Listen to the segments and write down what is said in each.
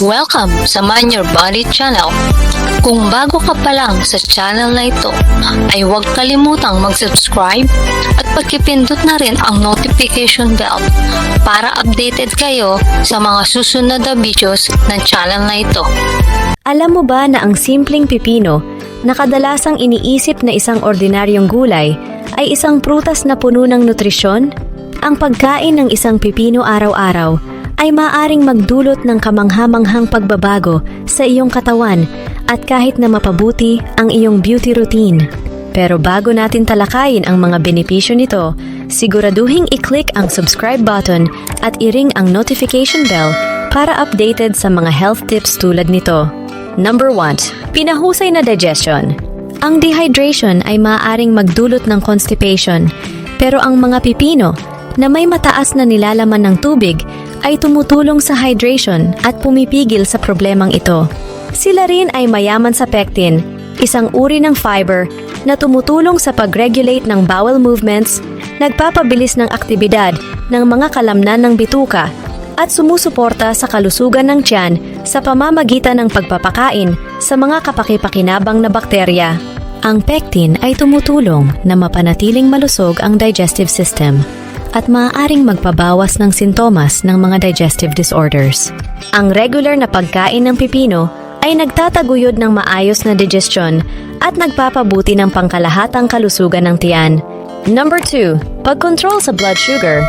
Welcome sa Mind Your Body channel. Kung bago ka pa lang sa channel na ito, ay huwag kalimutang mag-subscribe at pagkipindot na rin ang notification bell para updated kayo sa mga susunod na videos ng channel na ito. Alam mo ba na ang simpleng pipino na kadalasang iniisip na isang ordinaryong gulay ay isang prutas na puno ng nutrisyon? Ang pagkain ng isang pipino araw-araw ay maaaring magdulot ng kamangha-manghang pagbabago sa iyong katawan at kahit na mapabuti ang iyong beauty routine. Pero bago natin talakayin ang mga benepisyo nito, siguraduhing i-click ang subscribe button at i-ring ang notification bell para updated sa mga health tips tulad nito. Number 1. Pinahusay na digestion. Ang dehydration ay maaaring magdulot ng constipation, pero ang mga pipino na may mataas na nilalaman ng tubig ay tumutulong sa hydration at pumipigil sa problemang ito. Sila rin ay mayaman sa pectin, isang uri ng fiber na tumutulong sa pag-regulate ng bowel movements, nagpapabilis ng aktibidad ng mga kalamnan ng bituka, at sumusuporta sa kalusugan ng tiyan sa pamamagitan ng pagpapakain sa mga kapakipakinabang na bakterya. Ang pectin ay tumutulong na mapanatiling malusog ang digestive system at maaaring magpabawas ng sintomas ng mga digestive disorders. Ang regular na pagkain ng pipino ay nagtataguyod ng maayos na digestion at nagpapabuti ng pangkalahatang kalusugan ng tiyan. Number 2. Pagkontrol sa blood sugar.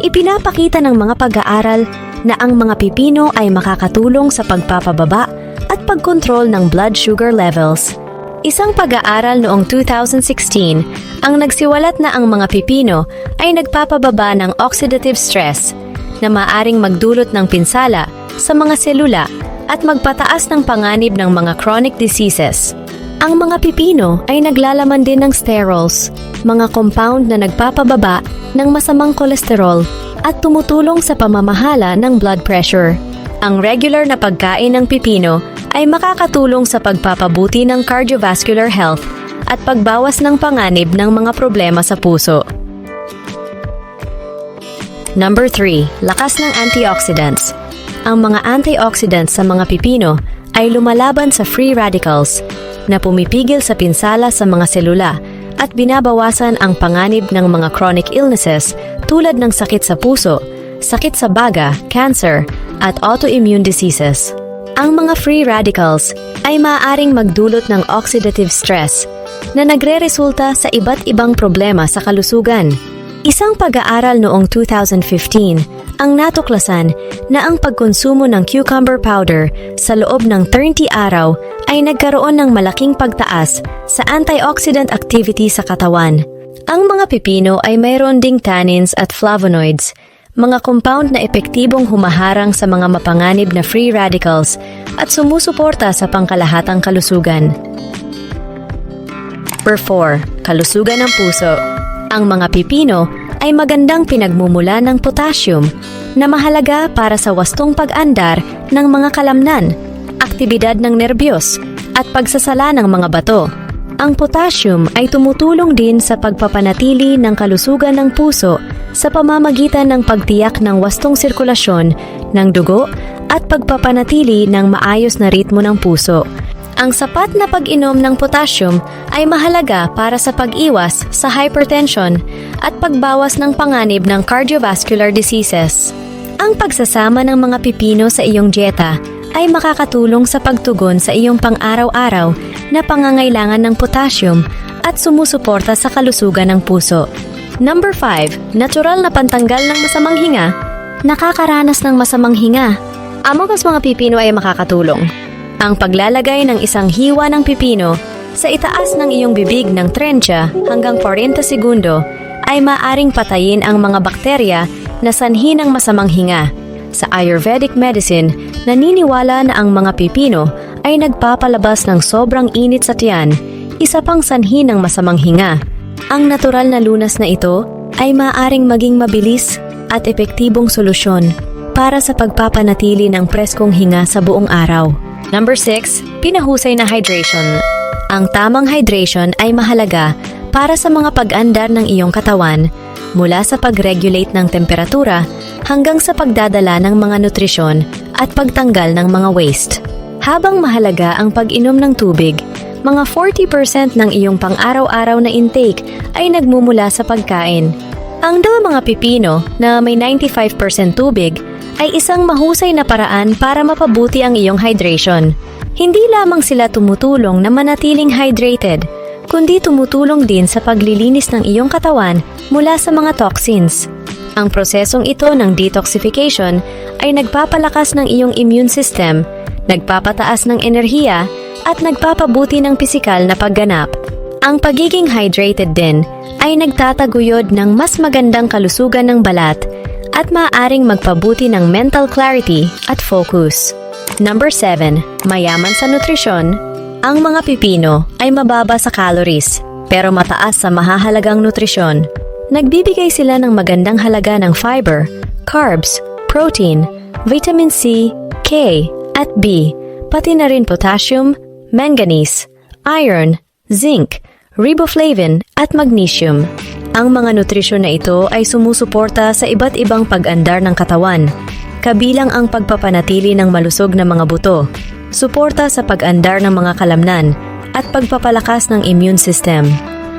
Ipinapakita ng mga pag-aaral na ang mga pipino ay makakatulong sa pagpapababa at pagkontrol ng blood sugar levels. Isang pag-aaral noong 2016 ang nagsiwalat na ang mga pipino ay nagpapababa ng oxidative stress na maaaring magdulot ng pinsala sa mga selula at magpataas ng panganib ng mga chronic diseases. Ang mga pipino ay naglalaman din ng sterols, mga compound na nagpapababa ng masamang kolesterol at tumutulong sa pamamahala ng blood pressure. Ang regular na pagkain ng pipino ay makakatulong sa pagpapabuti ng cardiovascular health at pagbawas ng panganib ng mga problema sa puso. Number 3. Lakas ng antioxidants. Ang mga antioxidants sa mga pipino ay lumalaban sa free radicals na pumipigil sa pinsala sa mga selula at binabawasan ang panganib ng mga chronic illnesses tulad ng sakit sa puso, sakit sa baga, cancer, at autoimmune diseases. Ang mga free radicals ay maaaring magdulot ng oxidative stress na nagre-resulta sa iba't ibang problema sa kalusugan. Isang pag-aaral noong 2015 ang natuklasan na ang pagkonsumo ng cucumber powder sa loob ng 30 araw ay nagkaroon ng malaking pagtaas sa antioxidant activity sa katawan. Ang mga pipino ay mayroon ding tannins at flavonoids, mga compound na epektibong humaharang sa mga mapanganib na free radicals at sumusuporta sa pangkalahatang kalusugan. Number 4. Kalusugan ng puso. Ang mga pipino ay magandang pinagmumula ng potassium na mahalaga para sa wastong pag-andar ng mga kalamnan, aktibidad ng nerbiyos, at pagsasala ng mga bato. Ang potassium ay tumutulong din sa pagpapanatili ng kalusugan ng puso sa pamamagitan ng pagtiyak ng wastong sirkulasyon ng dugo at pagpapanatili ng maayos na ritmo ng puso. Ang sapat na pag-inom ng potassium ay mahalaga para sa pag-iwas sa hypertension at pagbawas ng panganib ng cardiovascular diseases. Ang pagsasama ng mga pipino sa iyong dieta ay makakatulong sa pagtugon sa iyong pang-araw-araw na pangangailangan ng potassium at sumusuporta sa kalusugan ng puso. Number 5. Natural na pantanggal ng masamang hinga. Nakakaranas ng masamang hinga. Among sa mga pipino ay makakatulong. Ang paglalagay ng isang hiwa ng pipino sa itaas ng iyong bibig ng 30 hanggang 40 segundo ay maaring patayin ang mga bakterya na sanhi ng masamang hinga. Sa Ayurvedic medicine, naniniwala na ang mga pipino ay nagpapalabas ng sobrang init sa tiyan, isa pang sanhi ng masamang hinga. Ang natural na lunas na ito ay maaaring maging mabilis at epektibong solusyon para sa pagpapanatili ng preskong hinga sa buong araw. Number 6. Pinahusay na hydration. Ang tamang hydration ay mahalaga para sa mga pag-andar ng iyong katawan mula sa pag-regulate ng temperatura hanggang sa pagdadala ng mga nutrisyon at pagtanggal ng mga waste. Habang mahalaga ang pag-inom ng tubig, mga 40% ng iyong pang-araw-araw na intake ay nagmumula sa pagkain. Ang mga pipino na may 95% tubig ay isang mahusay na paraan para mapabuti ang iyong hydration. Hindi lamang sila tumutulong na manatiling hydrated, kundi tumutulong din sa paglilinis ng iyong katawan mula sa mga toxins. Ang prosesong ito ng detoxification ay nagpapalakas ng iyong immune system, nagpapataas ng enerhiya, at nagpapabuti ng pisikal na pagganap. Ang pagiging hydrated din ay nagtataguyod ng mas magandang kalusugan ng balat at maaaring magpabuti ng mental clarity at focus. Number 7. Mayaman sa nutrisyon. Ang mga pipino ay mababa sa calories pero mataas sa mahahalagang nutrisyon. Nagbibigay sila ng magandang halaga ng fiber, carbs, protein, vitamin C, K, at B, pati na rin potassium, manganese, iron, zinc, riboflavin at magnesium. Ang mga nutrisyon na ito ay sumusuporta sa iba't ibang pag-andar ng katawan, kabilang ang pagpapanatili ng malusog na mga buto, suporta sa pag-andar ng mga kalamnan, at pagpapalakas ng immune system.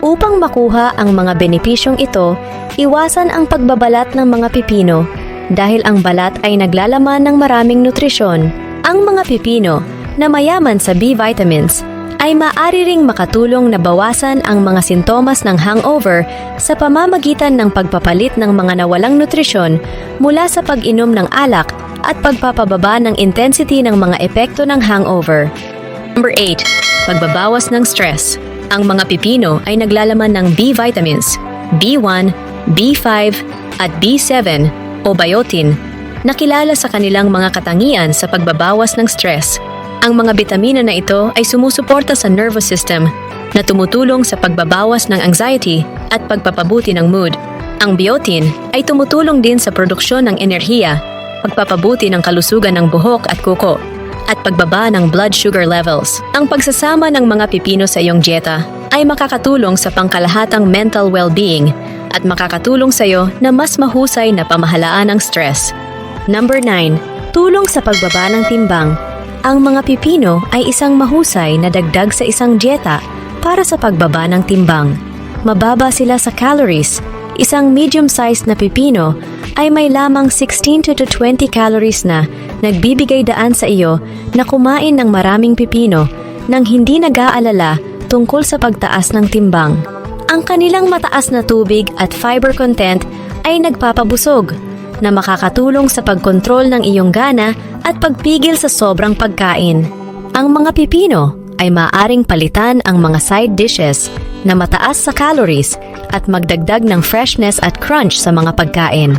Upang makuha ang mga benepisyong ito, iwasan ang pagbabalat ng mga pipino dahil ang balat ay naglalaman ng maraming nutrisyon. Ang mga pipino na mayaman sa B vitamins ay maaari ring makatulong na bawasan ang mga sintomas ng hangover sa pamamagitan ng pagpapalit ng mga nawalang nutrisyon mula sa pag-inom ng alak at pagpapababa ng intensity ng mga epekto ng hangover. Number 8. Pagbabawas ng stress. Ang mga pipino ay naglalaman ng B vitamins, B1, B5, at B7 o biotin na kilala sa kanilang mga katangian sa pagbabawas ng stress. Ang mga bitamina na ito ay sumusuporta sa nervous system na tumutulong sa pagbabawas ng anxiety at pagpapabuti ng mood. Ang biotin ay tumutulong din sa produksyon ng enerhiya, pagpapabuti ng kalusugan ng buhok at kuko, at pagbaba ng blood sugar levels. Ang pagsasama ng mga pipino sa iyong dieta ay makakatulong sa pangkalahatang mental well-being at makakatulong sa iyo na mas mahusay na pamahalaan ng stress. Number 9. Tulong sa pagbaba ng timbang. Ang mga pipino ay isang mahusay na dagdag sa isang dieta para sa pagbaba ng timbang. Mababa sila sa calories. Isang medium-sized na pipino ay may lamang 16 to 20 calories na nagbibigay daan sa iyo na kumain ng maraming pipino nang hindi nag-aalala tungkol sa pagtaas ng timbang. Ang kanilang mataas na tubig at fiber content ay nagpapabusog na makakatulong sa pagkontrol ng iyong gana at pagpigil sa sobrang pagkain. Ang mga pipino ay maaaring palitan ang mga side dishes na mataas sa calories at magdagdag ng freshness at crunch sa mga pagkain.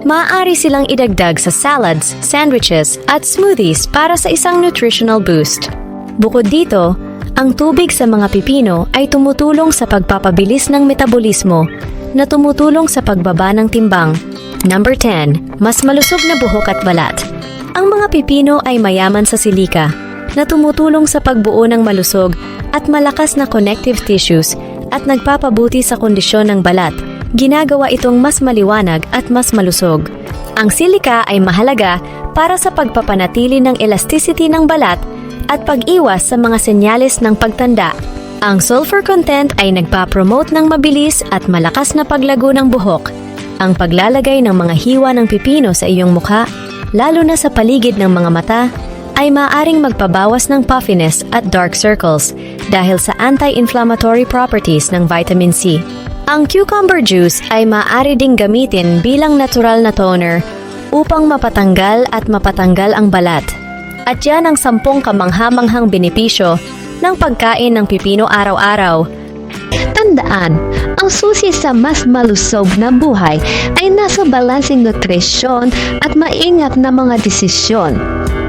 Maaari silang idagdag sa salads, sandwiches at smoothies para sa isang nutritional boost. Bukod dito, ang tubig sa mga pipino ay tumutulong sa pagpapabilis ng metabolismo na tumutulong sa pagbaba ng timbang. Number 10. Mas malusog na buhok at balat. Ang mga pipino ay mayaman sa silika na tumutulong sa pagbuo ng malusog at malakas na connective tissues at nagpapabuti sa kondisyon ng balat. Ginagawa itong mas maliwanag at mas malusog. Ang silika ay mahalaga para sa pagpapanatili ng elasticity ng balat at pag-iwas sa mga senyales ng pagtanda. Ang sulfur content ay nagpapromote ng mabilis at malakas na paglago ng buhok. Ang paglalagay ng mga hiwa ng pipino sa iyong mukha, lalo na sa paligid ng mga mata, ay maaaring magpabawas ng puffiness at dark circles dahil sa anti-inflammatory properties ng vitamin C. Ang cucumber juice ay maaari ding gamitin bilang natural na toner upang mapatanggal ang balat. At yan ang 10 kamanghamanghang benepisyo ng pagkain ng pipino araw-araw. Tandaan, ang susi sa mas malusog na buhay ay nasa balanseng nutrisyon at maingat na mga desisyon.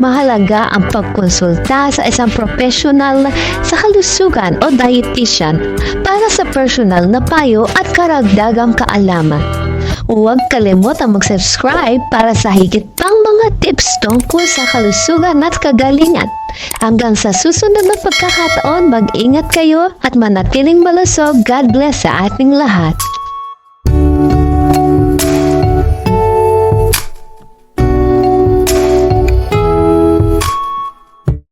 Mahalaga ang pagkonsulta sa isang profesional sa kalusugan o dietitian para sa personal na payo at karagdagang kaalaman. Huwag kalimutang mag-subscribe para sa higit pang mga tips tungkol sa kalusugan at kagalingan. Hanggang sa susunod na pagkakataon, mag-ingat kayo at manatiling malusog. God bless sa ating lahat.